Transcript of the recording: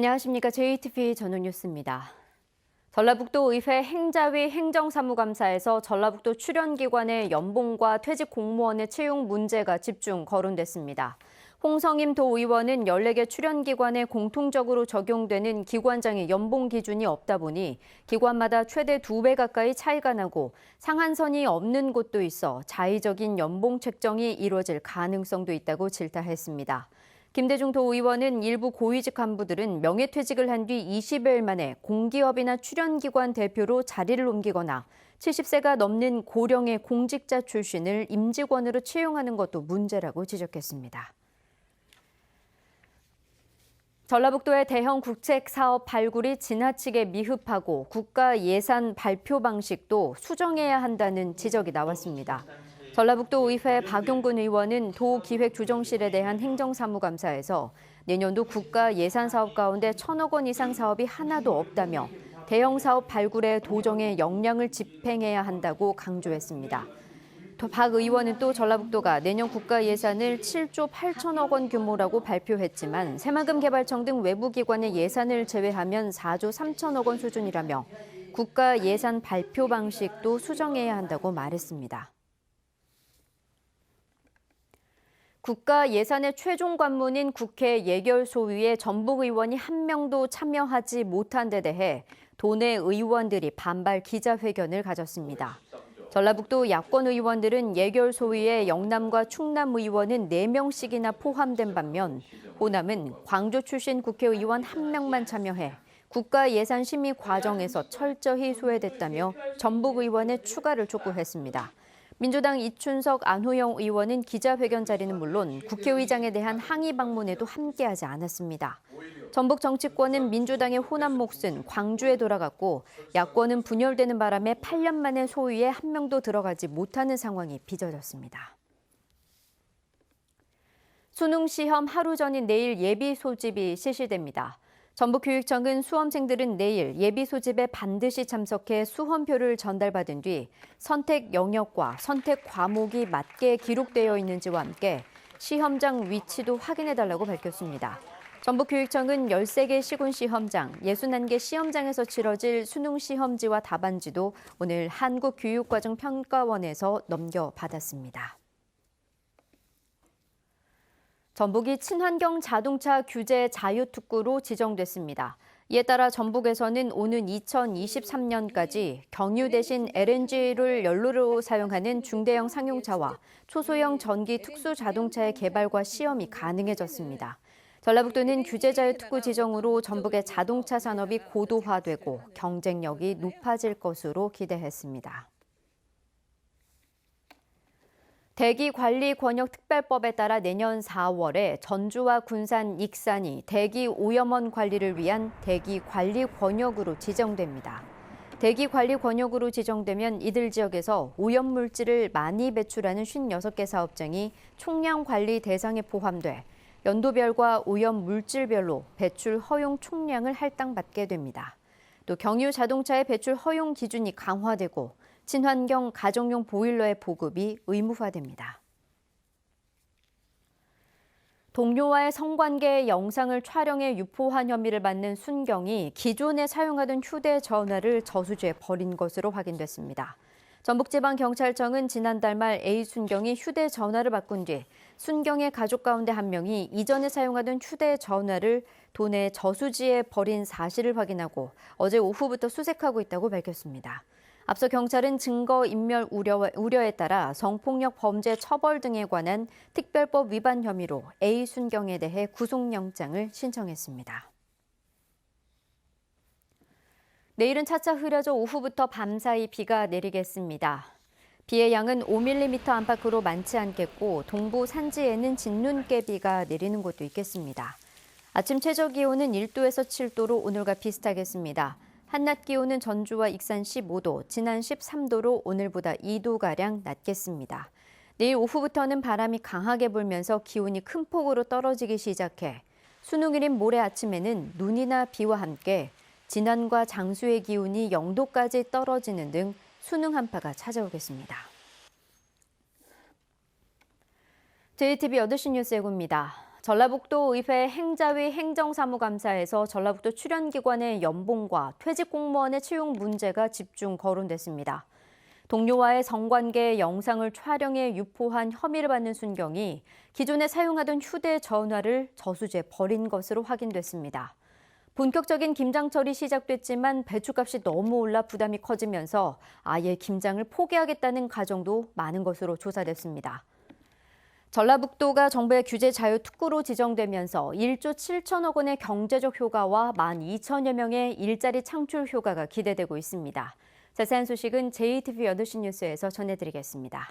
안녕하십니까. JTBC 전용뉴스입니다. 전라북도 의회 행자위 행정사무감사에서 전라북도 출연기관의 연봉과 퇴직 공무원의 채용 문제가 집중 거론됐습니다. 홍성임 도의원은 14개 출연기관에 공통적으로 적용되는 기관장의 연봉 기준이 없다 보니 기관마다 최대 2배 가까이 차이가 나고 상한선이 없는 곳도 있어 자의적인 연봉 책정이 이루어질 가능성도 있다고 질타했습니다. 김대중 도의원은 일부 고위직 간부들은 명예퇴직을 한 뒤 20여일 만에 공기업이나 출연기관 대표로 자리를 옮기거나 70세가 넘는 고령의 공직자 출신을 임직원으로 채용하는 것도 문제라고 지적했습니다. 전라북도의 대형 국책사업 발굴이 지나치게 미흡하고 국가 예산 발표 방식도 수정해야 한다는 지적이 나왔습니다. 전라북도 의회 박용근 의원은 도기획조정실에 대한 행정사무감사에서 내년도 국가 예산 사업 가운데 1,000억 원 이상 사업이 하나도 없다며 대형 사업 발굴에 도정의 역량을 집행해야 한다고 강조했습니다. 박 의원은 또 전라북도가 내년 국가 예산을 7조 8천억 원 규모라고 발표했지만 새만금 개발청 등 외부 기관의 예산을 제외하면 4조 3천억 원 수준이라며 국가 예산 발표 방식도 수정해야 한다고 말했습니다. 국가 예산의 최종 관문인 국회 예결소위에 전북 의원이 한 명도 참여하지 못한 데 대해 도내 의원들이 반발 기자회견을 가졌습니다. 전라북도 야권 의원들은 예결소위에 영남과 충남 의원은 4명씩이나 포함된 반면 호남은 광주 출신 국회의원 1명만 참여해 국가 예산 심의 과정에서 철저히 소외됐다며 전북 의원의 추가를 촉구했습니다. 민주당 이춘석, 안호영 의원은 기자회견 자리는 물론 국회의장에 대한 항의 방문에도 함께하지 않았습니다. 전북 정치권은 민주당의 호남 몫은 광주에 돌아갔고 야권은 분열되는 바람에 8년 만에 소위에 한 명도 들어가지 못하는 상황이 빚어졌습니다. 수능 시험 하루 전인 내일 예비 소집이 실시됩니다. 전북교육청은 수험생들은 내일 예비 소집에 반드시 참석해 수험표를 전달받은 뒤 선택 영역과 선택 과목이 맞게 기록되어 있는지와 함께 시험장 위치도 확인해달라고 밝혔습니다. 전북교육청은 13개 시군시험장, 61개 시험장에서 치러질 수능 시험지와 답안지도 오늘 한국교육과정평가원에서 넘겨받았습니다. 전북이 친환경 자동차 규제 자유특구로 지정됐습니다. 이에 따라 전북에서는 오는 2023년까지 경유 대신 LNG를 연료로 사용하는 중대형 상용차와 초소형 전기 특수 자동차의 개발과 시험이 가능해졌습니다. 전라북도는 규제 자유특구 지정으로 전북의 자동차 산업이 고도화되고 경쟁력이 높아질 것으로 기대했습니다. 대기관리권역특별법에 따라 내년 4월에 전주와 군산, 익산이 대기 오염원 관리를 위한 대기관리권역으로 지정됩니다. 대기관리권역으로 지정되면 이들 지역에서 오염물질을 많이 배출하는 56개 사업장이 총량 관리 대상에 포함돼 연도별과 오염물질별로 배출 허용 총량을 할당받게 됩니다. 또 경유 자동차의 배출 허용 기준이 강화되고 친환경 가정용 보일러의 보급이 의무화됩니다. 동료와의 성관계 영상을 촬영해 유포한 혐의를 받는 순경이 기존에 사용하던 휴대전화를 저수지에 버린 것으로 확인됐습니다. 전북지방경찰청은 지난달 말 A 순경이 휴대전화를 바꾼 뒤 순경의 가족 가운데 한 명이 이전에 사용하던 휴대전화를 도내 저수지에 버린 사실을 확인하고 어제 오후부터 수색하고 있다고 밝혔습니다. 앞서 경찰은 증거인멸 우려에 따라 성폭력 범죄 처벌 등에 관한 특별법 위반 혐의로 A 순경에 대해 구속영장을 신청했습니다. 내일은 차차 흐려져 오후부터 밤사이 비가 내리겠습니다. 비의 양은 5mm 안팎으로 많지 않겠고 동부 산지에는 진눈깨비가 내리는 곳도 있겠습니다. 아침 최저기온은 1도에서 7도로 오늘과 비슷하겠습니다. 한낮 기온은 전주와 익산 15도, 진안 13도로 오늘보다 2도가량 낮겠습니다. 내일 오후부터는 바람이 강하게 불면서 기온이 큰 폭으로 떨어지기 시작해 수능일인 모레 아침에는 눈이나 비와 함께 진안과 장수의 기온이 0도까지 떨어지는 등 수능 한파가 찾아오겠습니다. JTBC 8시 뉴스 예고입니다. 전라북도 의회 행자위 행정사무감사에서 전라북도 출연기관의 연봉과 퇴직 공무원의 채용 문제가 집중 거론됐습니다. 동료와의 성관계 영상을 촬영해 유포한 혐의를 받는 순경이 기존에 사용하던 휴대전화를 저수지에 버린 것으로 확인됐습니다. 본격적인 김장철이 시작됐지만 배추값이 너무 올라 부담이 커지면서 아예 김장을 포기하겠다는 가정도 많은 것으로 조사됐습니다. 전라북도가 정부의 규제 자유 특구로 지정되면서 1조 7천억 원의 경제적 효과와 12,000여 명의 일자리 창출 효과가 기대되고 있습니다. 자세한 소식은 JTBC 8시 뉴스에서 전해드리겠습니다.